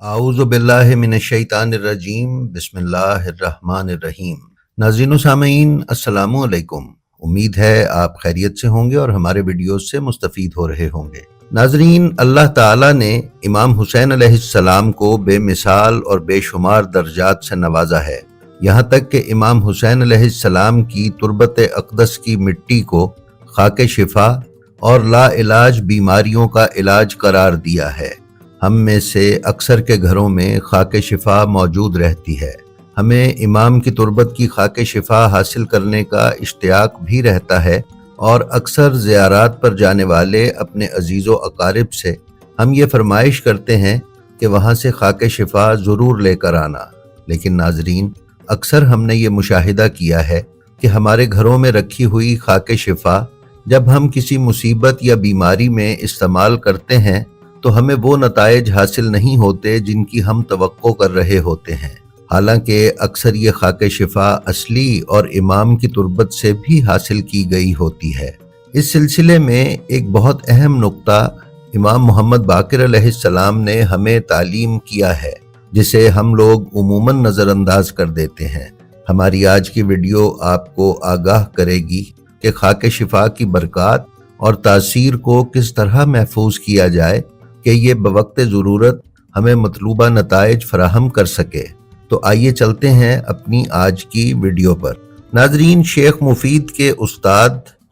اعوذ باللہ من الشیطان الرجیم بسم اللہ الرحمن الرحیم۔ ناظرین و سامعین السلام علیکم۔ امید ہے آپ خیریت سے ہوں گے اور ہمارے ویڈیوز سے مستفید ہو رہے ہوں گے۔ ناظرین، اللہ تعالیٰ نے امام حسین علیہ السلام کو بے مثال اور بے شمار درجات سے نوازا ہے، یہاں تک کہ امام حسین علیہ السلام کی تربت اقدس کی مٹی کو خاک شفا اور لا علاج بیماریوں کا علاج قرار دیا ہے۔ ہم میں سے اکثر کے گھروں میں خاک شفا موجود رہتی ہے۔ ہمیں امام کی تربت کی خاک شفا حاصل کرنے کا اشتیاق بھی رہتا ہے، اور اکثر زیارات پر جانے والے اپنے عزیز و اقارب سے ہم یہ فرمائش کرتے ہیں کہ وہاں سے خاک شفا ضرور لے کر آنا۔ لیکن ناظرین، اکثر ہم نے یہ مشاہدہ کیا ہے کہ ہمارے گھروں میں رکھی ہوئی خاک شفا جب ہم کسی مصیبت یا بیماری میں استعمال کرتے ہیں تو ہمیں وہ نتائج حاصل نہیں ہوتے جن کی ہم توقع کر رہے ہوتے ہیں، حالانکہ اکثر یہ خاک شفا اصلی اور امام کی تربت سے بھی حاصل کی گئی ہوتی ہے۔ اس سلسلے میں ایک بہت اہم نقطہ امام محمد باقر علیہ السلام نے ہمیں تعلیم کیا ہے، جسے ہم لوگ عموماً نظر انداز کر دیتے ہیں۔ ہماری آج کی ویڈیو آپ کو آگاہ کرے گی کہ خاک شفا کی برکات اور تاثیر کو کس طرح محفوظ کیا جائے کہ یہ بوقت ضرورت ہمیں مطلوبہ نتائج فراہم کر سکے۔ تو آئیے چلتے ہیں اپنی آج کی ویڈیو پر۔ ناظرین، شیخ مفید کے استاد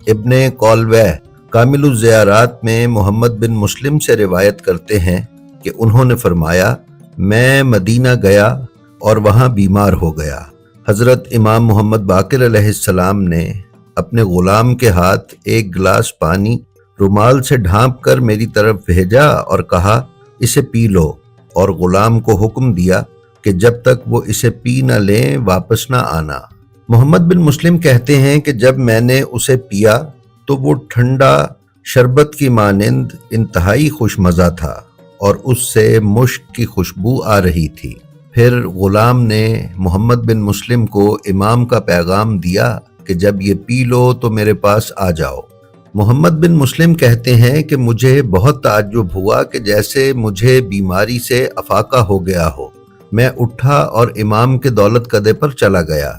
ابن کولوہ کامل الزیارات میں محمد بن مسلم سے روایت کرتے ہیں کہ انہوں نے فرمایا، میں مدینہ گیا اور وہاں بیمار ہو گیا۔ حضرت امام محمد باقر علیہ السلام نے اپنے غلام کے ہاتھ ایک گلاس پانی رومال سے ڈھانپ کر میری طرف بھیجا اور کہا، اسے پی لو، اور غلام کو حکم دیا کہ جب تک وہ اسے پی نہ لیں واپس نہ آنا۔ محمد بن مسلم کہتے ہیں کہ جب میں نے اسے پیا تو وہ ٹھنڈا شربت کی مانند انتہائی خوش مزہ تھا اور اس سے مشک کی خوشبو آ رہی تھی۔ پھر غلام نے محمد بن مسلم کو امام کا پیغام دیا کہ جب یہ پی لو تو میرے پاس آ جاؤ۔ محمد بن مسلم کہتے ہیں کہ مجھے بہت تعجب ہوا کہ جیسے مجھے بیماری سے افاقہ ہو گیا ہو۔ میں اٹھا اور امام کے دولت کدے پر چلا گیا۔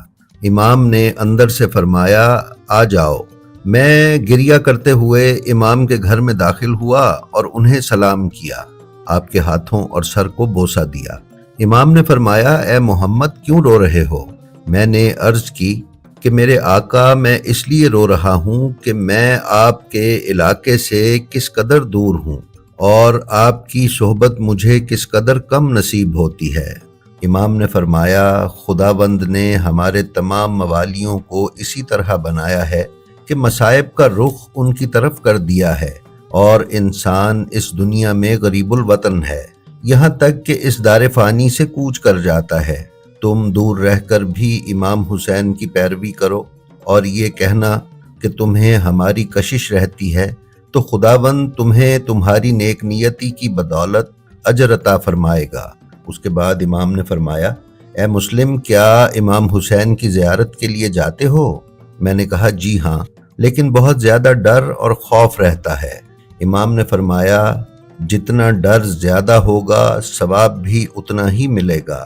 امام نے اندر سے فرمایا، آ جاؤ۔ میں گریہ کرتے ہوئے امام کے گھر میں داخل ہوا اور انہیں سلام کیا، آپ کے ہاتھوں اور سر کو بوسہ دیا۔ امام نے فرمایا، اے محمد، کیوں رو رہے ہو؟ میں نے عرض کی کہ میرے آقا، میں اس لیے رو رہا ہوں کہ میں آپ کے علاقے سے کس قدر دور ہوں اور آپ کی صحبت مجھے کس قدر کم نصیب ہوتی ہے۔ امام نے فرمایا، خداوند نے ہمارے تمام موالیوں کو اسی طرح بنایا ہے کہ مصائب کا رخ ان کی طرف کر دیا ہے، اور انسان اس دنیا میں غریب الوطن ہے، یہاں تک کہ اس دار فانی سے کوچ کر جاتا ہے۔ تم دور رہ کر بھی امام حسین کی پیروی کرو اور یہ کہنا کہ تمہیں ہماری کشش رہتی ہے تو خداوند تمہیں تمہاری نیک نیتی کی بدولت اجر عطا فرمائے گا۔ اس کے بعد امام نے فرمایا، اے مسلم، کیا امام حسین کی زیارت کے لیے جاتے ہو؟ میں نے کہا، جی ہاں، لیکن بہت زیادہ ڈر اور خوف رہتا ہے۔ امام نے فرمایا، جتنا ڈر زیادہ ہوگا ثواب بھی اتنا ہی ملے گا،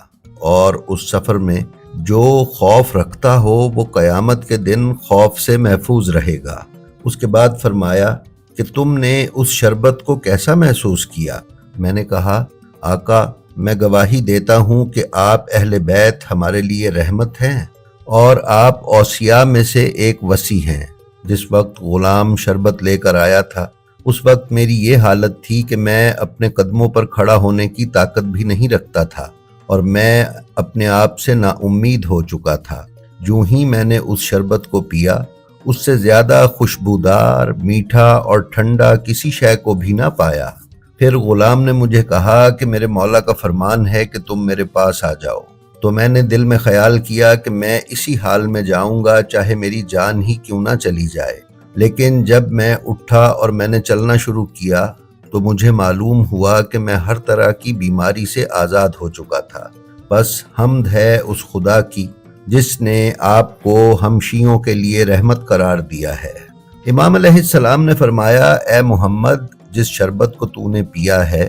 اور اس سفر میں جو خوف رکھتا ہو وہ قیامت کے دن خوف سے محفوظ رہے گا۔ اس کے بعد فرمایا کہ تم نے اس شربت کو کیسا محسوس کیا؟ میں نے کہا، آقا، میں گواہی دیتا ہوں کہ آپ اہل بیت ہمارے لیے رحمت ہیں اور آپ اوصیاء میں سے ایک وصی ہیں۔ جس وقت غلام شربت لے کر آیا تھا اس وقت میری یہ حالت تھی کہ میں اپنے قدموں پر کھڑا ہونے کی طاقت بھی نہیں رکھتا تھا اور میں اپنے آپ سے نا امید ہو چکا تھا۔ جو ہی میں نے اس شربت کو پیا، اس سے زیادہ خوشبودار، میٹھا اور ٹھنڈا کسی شے کو بھی نہ پایا۔ پھر غلام نے مجھے کہا کہ میرے مولا کا فرمان ہے کہ تم میرے پاس آ جاؤ۔ تو میں نے دل میں خیال کیا کہ میں اسی حال میں جاؤں گا چاہے میری جان ہی کیوں نہ چلی جائے۔ لیکن جب میں اٹھا اور میں نے چلنا شروع کیا تو مجھے معلوم ہوا کہ میں ہر طرح کی بیماری سے آزاد ہو چکا تھا۔ بس حمد ہے اس خدا کی جس نے آپ کو ہم شیعوں کے لیے رحمت قرار دیا ہے۔ امام علیہ السلام نے فرمایا، اے محمد، جس شربت کو تو نے پیا ہے